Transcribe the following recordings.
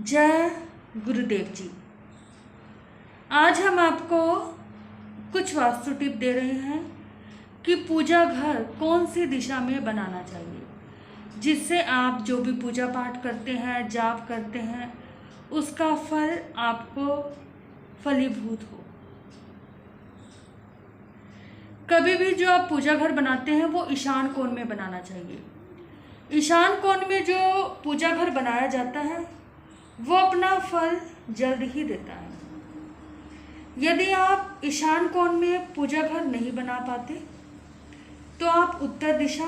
जय गुरुदेव जी। आज हम आपको कुछ वास्तु टिप दे रहे हैं कि पूजा घर कौन सी दिशा में बनाना चाहिए, जिससे आप जो भी पूजा पाठ करते हैं, जाप करते हैं, उसका फल आपको फलीभूत हो। कभी भी जो आप पूजा घर बनाते हैं वो ईशान कोण में बनाना चाहिए। ईशान कोण में जो पूजा घर बनाया जाता है वो अपना फल जल्द ही देता है। यदि आप ईशान कोण में पूजा घर नहीं बना पाते तो आप उत्तर दिशा,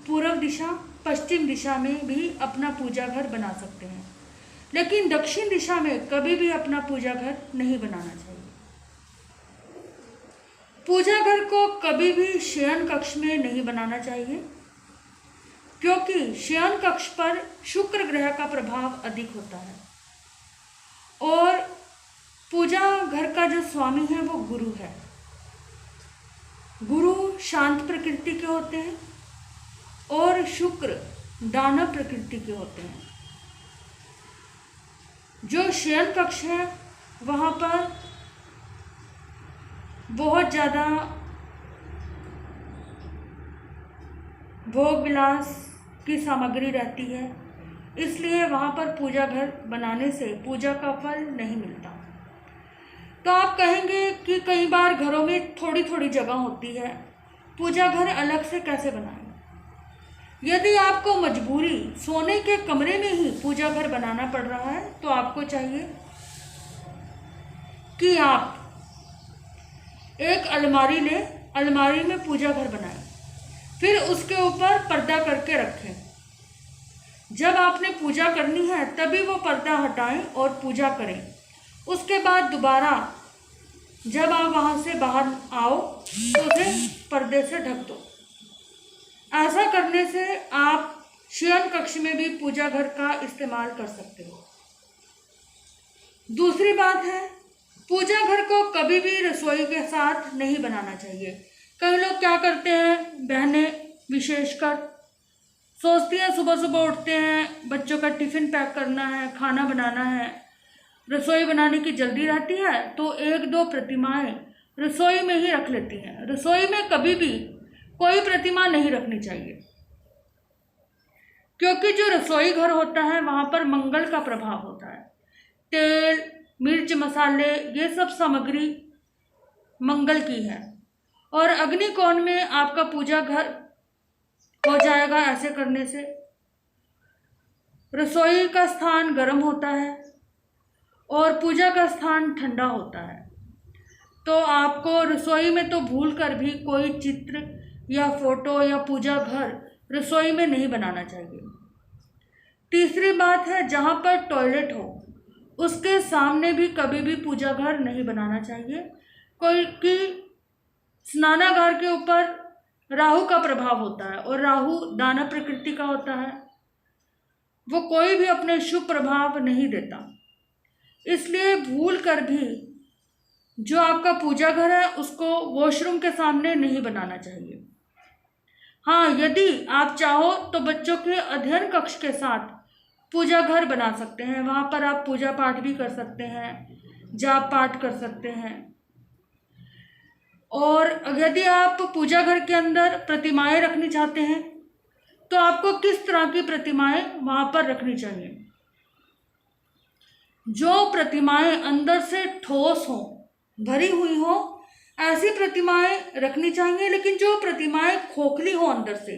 पूर्व दिशा, पश्चिम दिशा में भी अपना पूजा घर बना सकते हैं, लेकिन दक्षिण दिशा में कभी भी अपना पूजा घर नहीं बनाना चाहिए। पूजा घर को कभी भी शयन कक्ष में नहीं बनाना चाहिए, क्योंकि शयन कक्ष पर शुक्र ग्रह का प्रभाव अधिक होता है और पूजा घर का जो स्वामी है वो गुरु है। गुरु शांत प्रकृति के होते हैं और शुक्र दानव प्रकृति के होते हैं। जो शयन कक्ष है वहाँ पर बहुत ज़्यादा भोग विलास की सामग्री रहती है, इसलिए वहाँ पर पूजा घर बनाने से पूजा का फल नहीं मिलता। तो आप कहेंगे कि कई बार घरों में थोड़ी थोड़ी जगह होती है, पूजा घर अलग से कैसे बनाएं? यदि आपको मजबूरी सोने के कमरे में ही पूजा घर बनाना पड़ रहा है तो आपको चाहिए कि आप एक अलमारी लें, अलमारी में पूजा घर बनाएं, फिर उसके ऊपर पर्दा करके रखें। जब आपने पूजा करनी है तभी वो पर्दा हटाएं और पूजा करें। उसके बाद दोबारा जब आप वहाँ से बाहर आओ तो उसे पर्दे से ढक दो। ऐसा करने से आप शयन कक्ष में भी पूजा घर का इस्तेमाल कर सकते हो। दूसरी बात है, पूजा घर को कभी भी रसोई के साथ नहीं बनाना चाहिए। कई लोग क्या करते हैं, बहनें विशेषकर सोचती हैं सुबह सुबह उठते हैं, बच्चों का टिफ़िन पैक करना है, खाना बनाना है, रसोई बनाने की जल्दी रहती है तो एक दो प्रतिमाएं रसोई में ही रख लेती हैं। रसोई में कभी भी कोई प्रतिमा नहीं रखनी चाहिए, क्योंकि जो रसोई घर होता है वहाँ पर मंगल का प्रभाव होता है। तेल, मिर्च, मसाले, ये सब सामग्री मंगल की है और अग्नि कोण में आपका पूजा घर हो जाएगा। ऐसे करने से रसोई का स्थान गर्म होता है और पूजा का स्थान ठंडा होता है। तो आपको रसोई में तो भूल कर भी कोई चित्र या फोटो या पूजा घर रसोई में नहीं बनाना चाहिए। तीसरी बात है, जहाँ पर टॉयलेट हो उसके सामने भी कभी भी पूजा घर नहीं बनाना चाहिए, कोई कि स्नानागार के ऊपर राहु का प्रभाव होता है और राहु दानव प्रकृति का होता है, वो कोई भी अपने शुभ प्रभाव नहीं देता। इसलिए भूल कर भी जो आपका पूजा घर है उसको वॉशरूम के सामने नहीं बनाना चाहिए। हाँ, यदि आप चाहो तो बच्चों के अध्ययन कक्ष के साथ पूजा घर बना सकते हैं। वहाँ पर आप पूजा पाठ भी कर सकते हैं, जाप पाठ कर सकते हैं। और यदि आप पूजा घर के अंदर प्रतिमाएं रखनी चाहते हैं तो आपको किस तरह की प्रतिमाएं वहाँ पर रखनी चाहिए? जो प्रतिमाएं अंदर से ठोस हो, भरी हुई हो, ऐसी प्रतिमाएं रखनी चाहिए। लेकिन जो प्रतिमाएं खोखली हो अंदर से,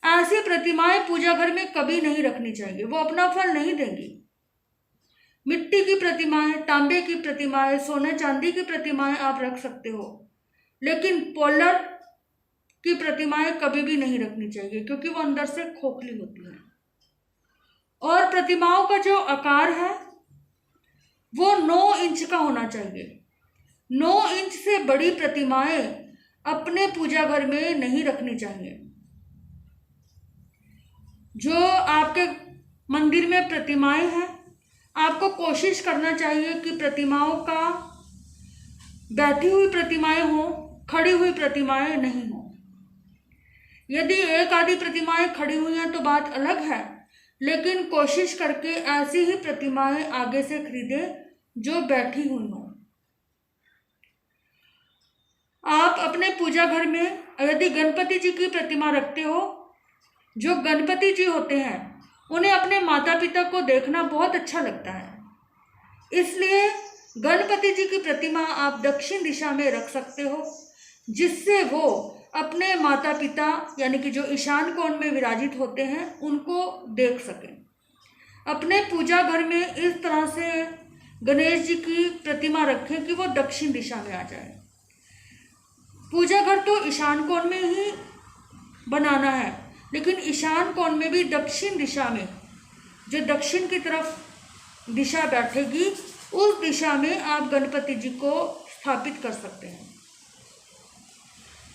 ऐसी प्रतिमाएं पूजा घर में कभी नहीं रखनी चाहिए, वो अपना फल नहीं देंगी। मिट्टी की प्रतिमाएं, तांबे की प्रतिमाएं, सोने चांदी की प्रतिमाएं आप रख सकते हो, लेकिन पोलर की प्रतिमाएं कभी भी नहीं रखनी चाहिए, क्योंकि वो अंदर से खोखली होती हैं। और प्रतिमाओं का जो आकार है वो 9 इंच का होना चाहिए। 9 इंच से बड़ी प्रतिमाएं अपने पूजा घर में नहीं रखनी चाहिए। जो आपके मंदिर में प्रतिमाएं हैं, आपको कोशिश करना चाहिए कि प्रतिमाओं का बैठी हुई प्रतिमाएं हो, खड़ी हुई प्रतिमाएं नहीं हो। यदि एक आधी प्रतिमाएं खड़ी हुई हैं तो बात अलग है, लेकिन कोशिश करके ऐसी ही प्रतिमाएं आगे से खरीदें जो बैठी हुई हों। आप अपने पूजा घर में यदि गणपति जी की प्रतिमा रखते हो, जो गणपति जी होते हैं उन्हें अपने माता पिता को देखना बहुत अच्छा लगता है, इसलिए गणपति जी की प्रतिमा आप दक्षिण दिशा में रख सकते हो, जिससे वो अपने माता पिता यानी कि जो ईशान कोण में विराजित होते हैं उनको देख सकें। अपने पूजा घर में इस तरह से गणेश जी की प्रतिमा रखें कि वो दक्षिण दिशा में आ जाए। पूजा घर तो ईशान कोण में ही बनाना है, लेकिन ईशान कोण में भी दक्षिण दिशा में, जो दक्षिण की तरफ दिशा बैठेगी उस दिशा में आप गणपति जी को स्थापित कर सकते हैं।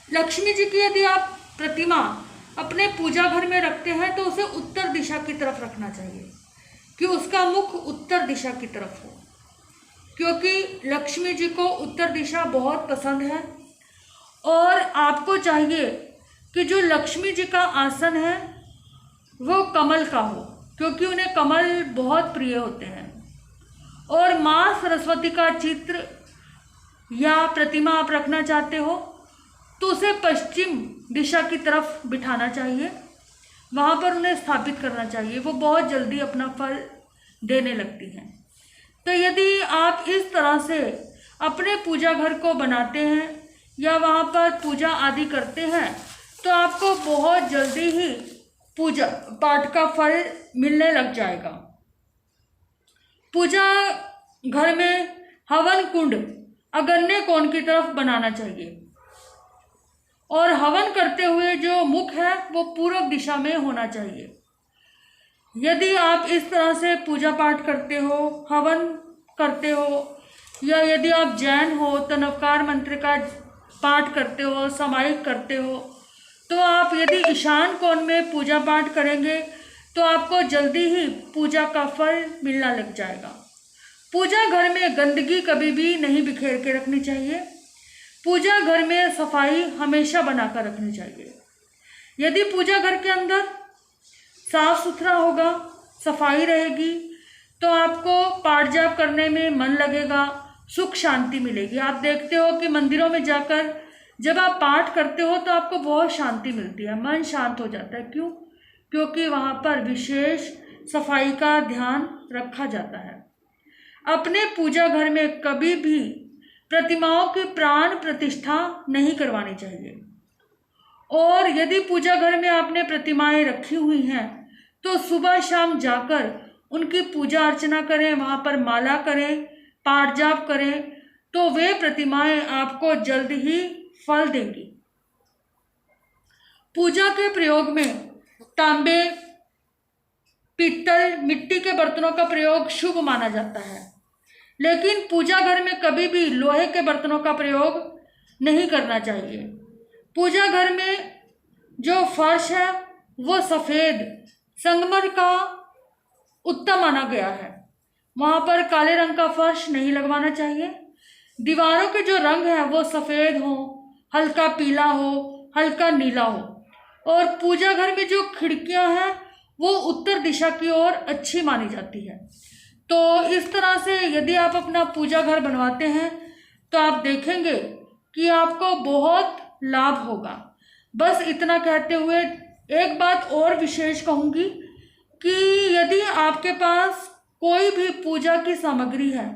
लक्ष्मी जी की यदि आप प्रतिमा अपने पूजा घर में रखते हैं तो उसे उत्तर दिशा की तरफ रखना चाहिए कि उसका मुख उत्तर दिशा की तरफ हो, क्योंकि लक्ष्मी जी को उत्तर दिशा बहुत पसंद है। और आपको चाहिए कि जो लक्ष्मी जी का आसन है वो कमल का हो, क्योंकि उन्हें कमल बहुत प्रिय होते हैं। और माँ सरस्वती का चित्र या प्रतिमा आप रखना चाहते हो तो उसे पश्चिम दिशा की तरफ बिठाना चाहिए, वहाँ पर उन्हें स्थापित करना चाहिए, वो बहुत जल्दी अपना फल देने लगती हैं। तो यदि आप इस तरह से अपने पूजा घर को बनाते हैं या वहाँ पर पूजा आदि करते हैं तो आपको बहुत जल्दी ही पूजा पाठ का फल मिलने लग जाएगा। पूजा घर में हवन कुंड आग्नेय कोण की तरफ बनाना चाहिए और हवन करते हुए जो मुख है वो पूर्व दिशा में होना चाहिए। यदि आप इस तरह से पूजा पाठ करते हो, हवन करते हो, या यदि आप जैन हो तो नवकार मंत्र का पाठ करते हो, सामायिक करते हो, तो आप यदि ईशान कोण में पूजा पाठ करेंगे तो आपको जल्दी ही पूजा का फल मिलना लग जाएगा। पूजा घर में गंदगी कभी भी नहीं बिखेर के रखनी चाहिए। पूजा घर में सफाई हमेशा बनाकर रखनी चाहिए। यदि पूजा घर के अंदर साफ सुथरा होगा, सफाई रहेगी, तो आपको पाठ जाप करने में मन लगेगा, सुख शांति मिलेगी। आप देखते हो कि मंदिरों में जाकर जब आप पाठ करते हो तो आपको बहुत शांति मिलती है, मन शांत हो जाता है। क्यों? क्योंकि वहाँ पर विशेष सफाई का ध्यान रखा जाता है। अपने पूजा घर में कभी भी प्रतिमाओं की प्राण प्रतिष्ठा नहीं करवानी चाहिए। और यदि पूजा घर में आपने प्रतिमाएं रखी हुई हैं तो सुबह शाम जाकर उनकी पूजा अर्चना करें, वहाँ पर माला करें, पाठ जाप करें, तो वे प्रतिमाएं आपको जल्द ही फल देंगी। पूजा के प्रयोग में तांबे, पीतल, मिट्टी के बर्तनों का प्रयोग शुभ माना जाता है, लेकिन पूजा घर में कभी भी लोहे के बर्तनों का प्रयोग नहीं करना चाहिए। पूजा घर में जो फर्श है वो सफ़ेद संगमर का उत्तम माना गया है, वहाँ पर काले रंग का फर्श नहीं लगवाना चाहिए। दीवारों के जो रंग है वो सफ़ेद हो, हल्का पीला हो, हल्का नीला हो। और पूजा घर में जो खिड़कियाँ हैं वो उत्तर दिशा की ओर अच्छी मानी जाती है। तो इस तरह से यदि आप अपना पूजा घर बनवाते हैं तो आप देखेंगे कि आपको बहुत लाभ होगा। बस इतना कहते हुए एक बात और विशेष कहूँगी कि यदि आपके पास कोई भी पूजा की सामग्री है,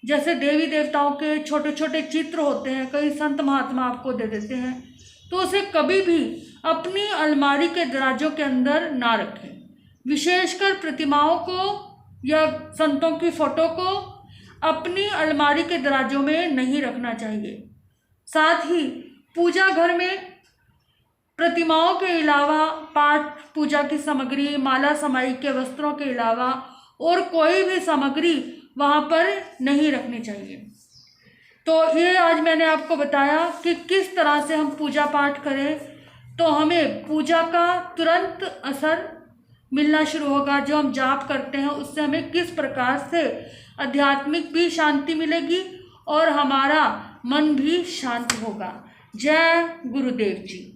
जैसे देवी देवताओं के छोटे छोटे चित्र होते हैं, कई संत महात्मा आपको दे देते हैं, तो उसे कभी भी अपनी अलमारी के दराजों के अंदर ना रखें। विशेषकर प्रतिमाओं को या संतों की फ़ोटो को अपनी अलमारी के दराजों में नहीं रखना चाहिए। साथ ही पूजा घर में प्रतिमाओं के अलावा पाठ पूजा की सामग्री, माला समाई के वस्त्रों के अलावा और कोई भी सामग्री वहाँ पर नहीं रखनी चाहिए। तो ये आज मैंने आपको बताया कि किस तरह से हम पूजा पाठ करें तो हमें पूजा का तुरंत असर मिलना शुरू होगा। जो हम जाप करते हैं उससे हमें किस प्रकार से आध्यात्मिक भी शांति मिलेगी और हमारा मन भी शांत होगा। जय गुरुदेव जी।